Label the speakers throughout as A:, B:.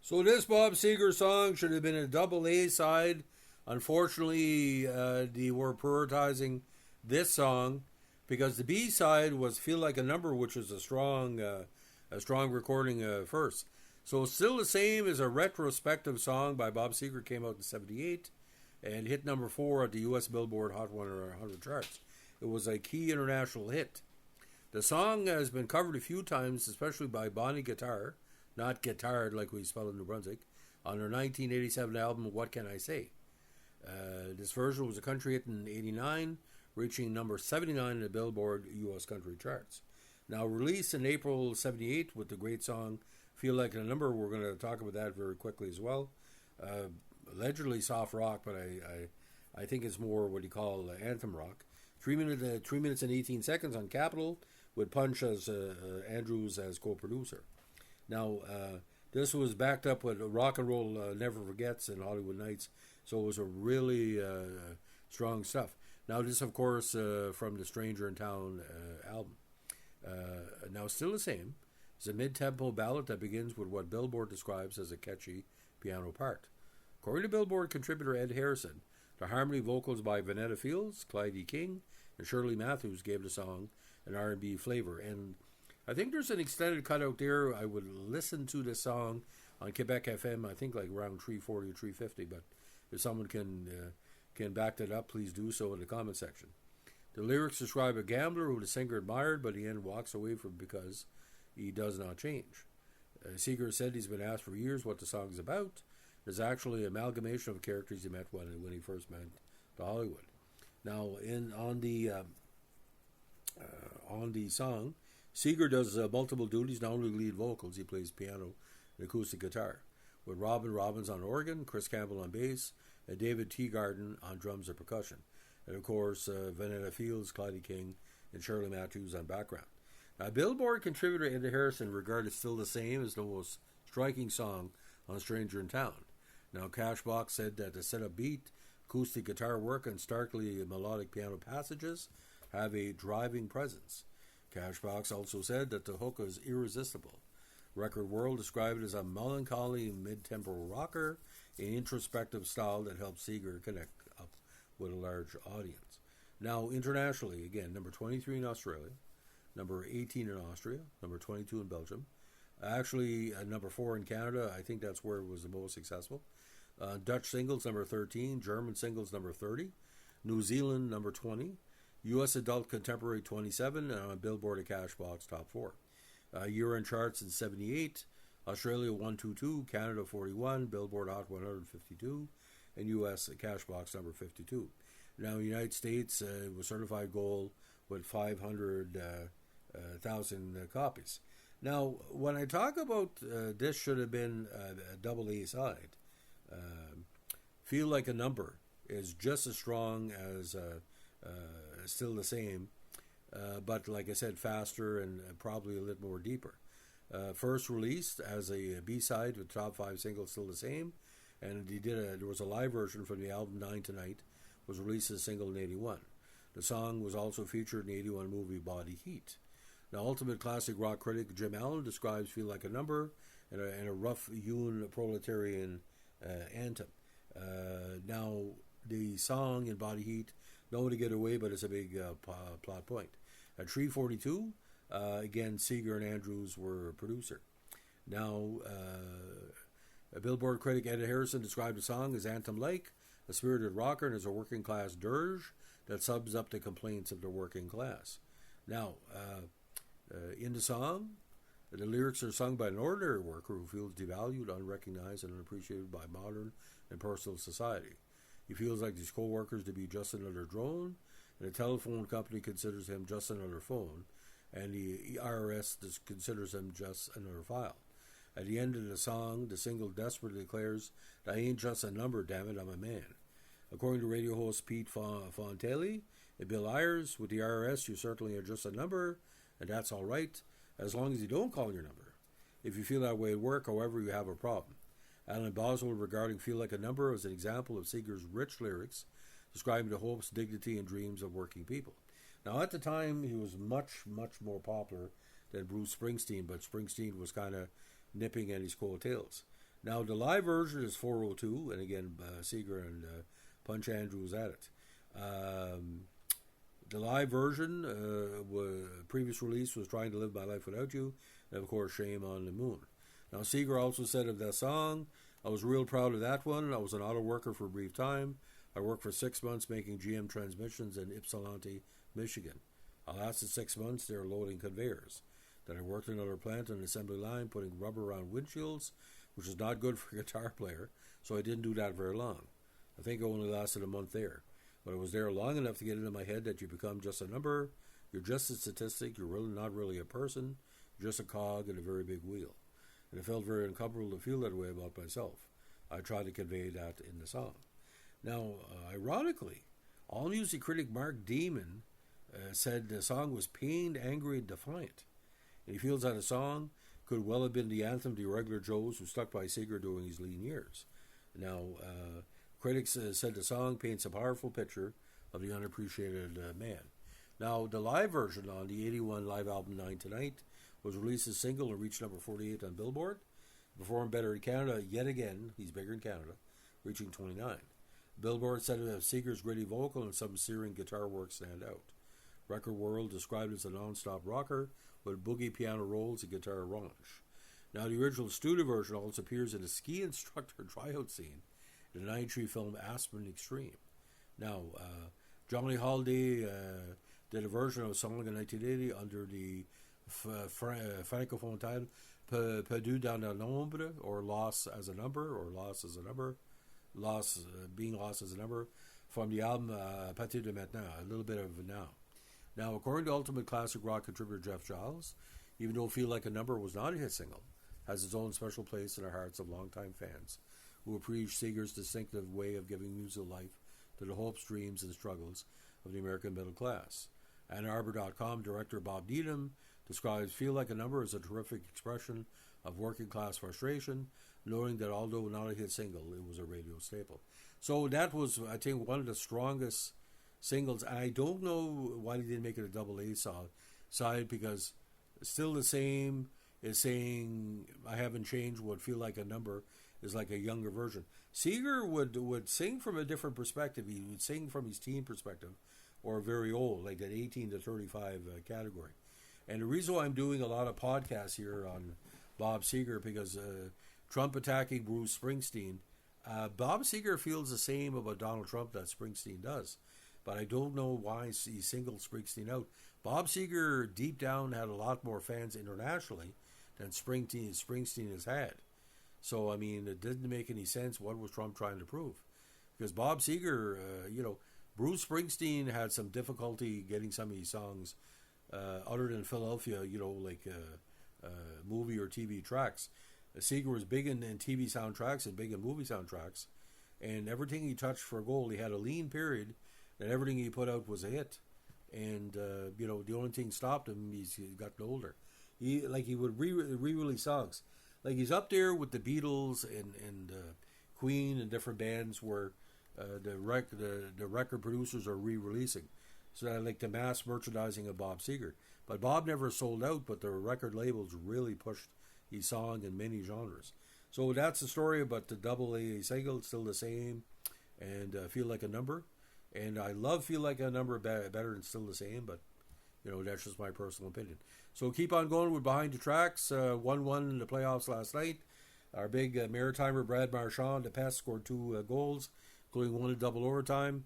A: So this Bob Seger song should have been a double A side. Unfortunately, they were prioritizing this song because the B side was "Feel Like a Number," which was a strong recording first. So still the same as a retrospective song by Bob Seger came out in '78 and hit number 4 at the U.S. Billboard Hot 100 charts. It was a key international hit. The song has been covered a few times, especially by Bonnie Guitar, not guitared like we spell in New Brunswick, on her 1987 album What Can I Say? This version was a country hit in '89, reaching number 79 in the Billboard U.S. country charts. Now released in April '78 with the great song Feel Like a Number, we're going to talk about that very quickly as well. Allegedly soft rock, but I think it's more what you call anthem rock. 3 minutes and 18 seconds on Capitol, with Punch as Andrews as co-producer. Now, this was backed up with Rock and Roll Never Forgets and Hollywood Nights, so it was a really strong stuff. Now, this, of course, from the Stranger in Town album. Now, still the same. It's a mid-tempo ballad that begins with what Billboard describes as a catchy piano part. According to Billboard contributor Ed Harrison, the harmony vocals by Vanetta Fields, Clyde E. King, and Shirley Matthews gave the song an R&B flavor. And I think there's an extended cut out there. I would listen to this song on Quebec FM, I think like around 340 or 350, but if someone can back that up, please do so in the comment section. The lyrics describe a gambler who the singer admired, but in the end walks away from because he does not change. Seger said he's been asked for years what the song is about. It's actually an amalgamation of characters he met when he first met to Hollywood. Now, on the song, Seger does multiple duties, not only lead vocals, he plays piano and acoustic guitar, with Robin Robbins on organ, Chris Campbell on bass, and David Teagarden on drums and percussion. And of course, Vanetta Fields, Clyde King, and Shirley Matthews on background. Now, Billboard contributor Ed Harrison regarded Still the Same as the most striking song on Stranger in Town. Now, Cashbox said that the setup beat, acoustic guitar work, and starkly melodic piano passages have a driving presence. Cashbox also said that the hook is irresistible. Record World described it as a melancholy mid-tempo rocker, an introspective style that helps Seger connect up with a large audience. Now, internationally, again, number 23 in Australia, number 18 in Austria, number 22 in Belgium. Actually, number 4 in Canada. I think that's where it was the most successful. Dutch singles, number 13. German singles, number 30. New Zealand, number 20. U.S. Adult Contemporary, 27. And on Billboard and Cashbox, top 4. Year-end charts in 78. Australia, 122. Canada, 41. Billboard Hot 152. And U.S. Cashbox, number 52. Now, United States was certified gold with 500,000 copies. Now, when I talk about this should have been a double A side, Feel Like a Number is just as strong as Still the Same, but like I said, faster and probably a little more deeper. First released as a B-side with top 5 singles, Still the Same, and there was a live version from the album Nine Tonight, was released as a single in '81. The song was also featured in the '81 movie Body Heat. Now, ultimate classic rock critic Jim Allen describes Feel Like a Number and a rough-hewn proletarian anthem. Now, the song in Body Heat, no way to get away, but it's a big plot point. At 3:42, again, Seger and Andrews were producer. Now, a Billboard critic Ed Harrison described the song as anthem-like, a spirited rocker, and as a working-class dirge that sums up the complaints of the working class. Now, in the song, the lyrics are sung by an ordinary worker who feels devalued, unrecognized, and unappreciated by modern and personal society. He feels like his co-workers to be just another drone, and the telephone company considers him just another phone, and the IRS considers him just another file. At the end of the song, the single desperately declares, "I ain't just a number, damn it, I'm a man." According to radio host Pete Fontelli and Bill Ayers, with the IRS, you certainly are just a number, and that's all right, as long as you don't call your number. If you feel that way at work, however, you have a problem. Alan Boswell regarding Feel Like a Number as an example of Seger's rich lyrics, describing the hopes, dignity, and dreams of working people. Now, at the time, he was much, much more popular than Bruce Springsteen, but Springsteen was kind of nipping at his coattails. Now, the live version is 4:02, and again, Seger and Punch Andrews at it. The live version, previous release was Trying to Live My Life Without You, and of course, Shame on the Moon. Now, Seger also said of that song, I was real proud of that one. I was an auto worker for a brief time. I worked for 6 months making GM transmissions in Ypsilanti, Michigan. I lasted 6 months there loading conveyors. Then I worked in another plant on an assembly line putting rubber around windshields, which is not good for a guitar player, so I didn't do that very long. I think I only lasted a month there. But I was there long enough to get into my head that you become just a number, you're just a statistic, you're really not really a person, you're just a cog in a very big wheel. And it felt very uncomfortable to feel that way about myself. I tried to convey that in the song. Now, ironically, AllMusic critic Mark Demon said the song was pained, angry, and defiant. And he feels that a song could well have been the anthem to regular Joes who stuck by Seger during his lean years. Now, critics said the song paints a powerful picture of the unappreciated man. Now, the live version on the 81 live album 9 Tonight was released as a single and reached number 48 on Billboard. Performed better in Canada yet again, he's bigger in Canada, reaching 29. Billboard said that Seger's gritty vocal and some searing guitar work stand out. Record World described it as a non-stop rocker with boogie piano rolls and guitar raunch. Now, the original studio version also appears in a ski instructor tryout scene in the 93 film Aspen Extreme. Now, Johnny Holiday did a version of a song in 1980 under the francophone title Perdu dans la nombre, or Loss as a Number, or Loss as a Number, being lost as a number, from the album À partir de maintenant, a little bit of now. Now, according to Ultimate Classic Rock contributor Jeff Giles, even though Feel Like a Number was not a hit single, has its own special place in the hearts of longtime fans who appreciate Seger's distinctive way of giving music life to the hopes, dreams, and struggles of the American middle class. AnnArbor.com director Bob Needham describes Feel Like a Number as a terrific expression of working class frustration, knowing that although not a hit single, it was a radio staple. So that was, I think, one of the strongest singles. I don't know why they didn't make it a double A side, because Still the Same is saying I haven't changed. What Feel Like a Number is like a younger version. Seger would sing from a different perspective. He would sing from his teen perspective, or very old, like that 18 to 35 category. And the reason why I'm doing a lot of podcasts here on Bob Seger, because Trump attacking Bruce Springsteen, Bob Seger feels the same about Donald Trump that Springsteen does. But I don't know why he singled Springsteen out. Bob Seger, deep down, had a lot more fans internationally than Springsteen has had. So, I mean, it didn't make any sense. What was Trump trying to prove? Because Bob Seger, Bruce Springsteen had some difficulty getting some of these songs other than Philadelphia, like movie or TV tracks. Seger was big in TV soundtracks and big in movie soundtracks. And everything he touched for gold, he had a lean period, and everything he put out was a hit. And, the only thing stopped him, he's gotten older. He would re-release songs. Like, he's up there with the Beatles and Queen and different bands where the record producers are re-releasing. So that, like, the mass merchandising of Bob Seger. But Bob never sold out, but the record labels really pushed his song in many genres. So that's the story about the double A single. It's Still the Same, and Feel Like a Number. And I love Feel Like a Number better than Still the Same, but that's just my personal opinion. So keep on going with Behind the Tracks. 1-1 in the playoffs last night. Our big Maritimer, Brad Marchand, the Pest, scored 2 goals, including 1 in double overtime.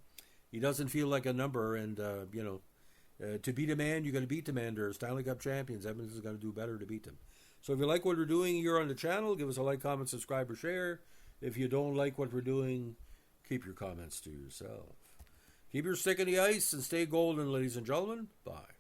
A: He doesn't feel like a number, and, to beat a man, you got to beat the man. They're Stanley Cup champions. Edmonton's going to do better to beat them. So if you like what we're doing here on the channel, give us a like, comment, subscribe, or share. If you don't like what we're doing, keep your comments to yourself. Keep your stick in the ice and stay golden, ladies and gentlemen. Bye.